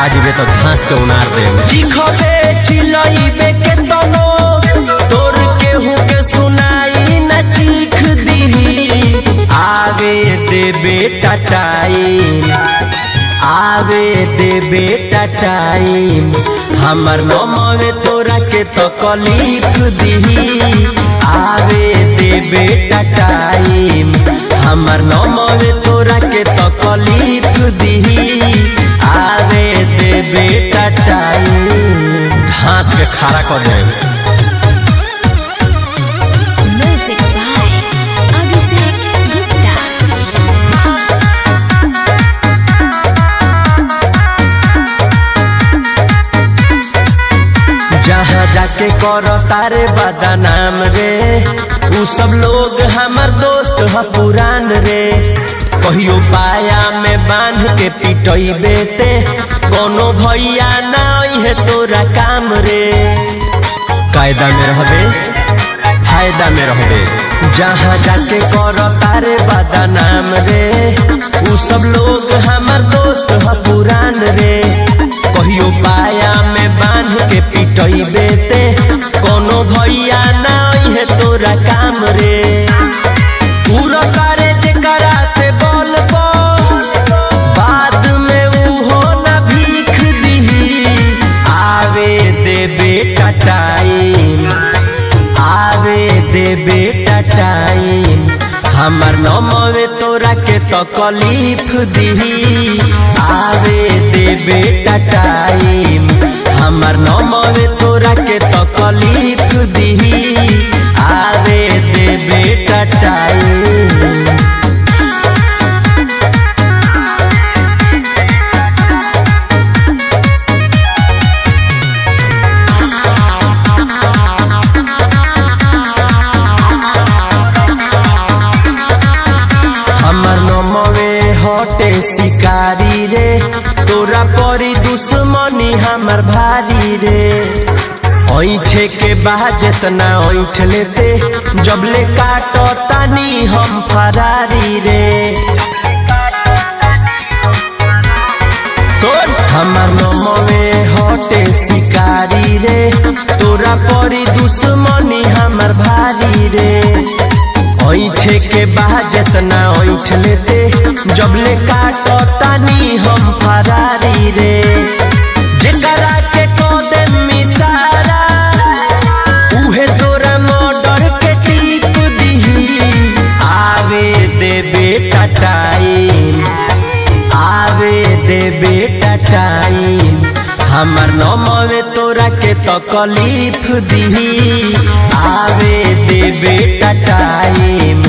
आजबे तो घास के उनार दे चिखबे चिलइबे के तनो तोर केहू के सुनाई न चीख दी। आवे दे बेटा टाइम, आवे दे बेटा टाइम, हमर नमवे तोरा के तो कलीफ दी। आवे दे बेटा टाइम, हमर नमवे तोरा के तो कलीफ दी। आवे दे बेटा टाइम, घास के खारा कर दे। जहाँ जाके करो तारे बदनाम रे, उ सब लोग हमर दोस्त ह पुरान रे। कहियो पाया में बांध के पिटई बेते, कोनो भैया ना है तोरा काम रे। कायदा में रहबे फायदा में रहबे। जहाँ जाके करो तारे बदनाम रे, उ सब लोग हमर दोस्त ह पुरान रे। कहियो पाया में बांध के पिटई बेते, कोनो भैया ना है तोरा काम रे। पूरा करे जे कराते बोल बाद में उहो ना भीख दी। आवे दे बेटा टाइम, आवे दे बेटा टाइम, हमर नमवे तोरा के तो कलीफ दी। आवे दे बेटा टाइम, हमर नमवे तोरा के तो कलीफ दी। आवे दे बेटा टाइम। हमर नमवे हटे शिकारी रे, तोरा परी दुश्मनी हमर भारी रे। ऐठे के बाद जितना ऐठ लेते, जबले काटो तानी हम फरारी रे। सुन हमर नमवे हटे शिकारी रे, तोरा परी दुश्मनी हमर भारी रे। ऐठे के बाद जितना ऐठ लेते, जबले काटो तानी हम फरारी रे। जेकरा के कोदे मिसारा, उहे तोरा मर्डर के टीप दी। आवे दे बेटा टाइम, आवे दे बेटा टाइम, हमर नमवे तोरा के तो कलीफ दी। आवे दे बेटा टाइम,